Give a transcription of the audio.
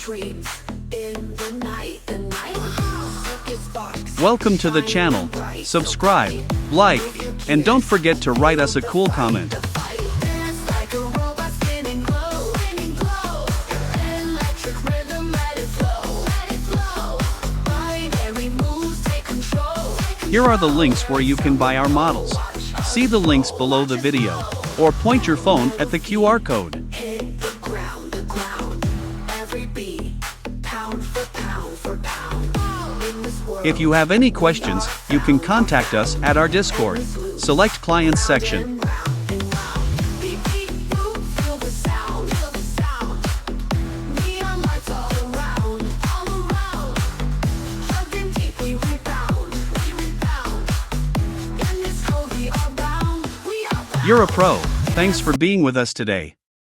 dreams in the night. Circus box. Welcome to the channel. Subscribe, like, and don't forget to write us a cool comment. Dance like a robot spinning glow. Electric rhythm, let it flow. Binary moves, take control. Here are the links where you can buy our models. See the links below the video, or point your phone at the QR code. Hit the ground. Every beat, pound for pound for pound. In this world, If you have any questions, you can contact us at our Discord. Select Clients section. round and round. Beat, you feel the sound. Neon lights all around. Hugging deep, we rebound. In this code, we are bound. You're a pro. Thanks for being with us today.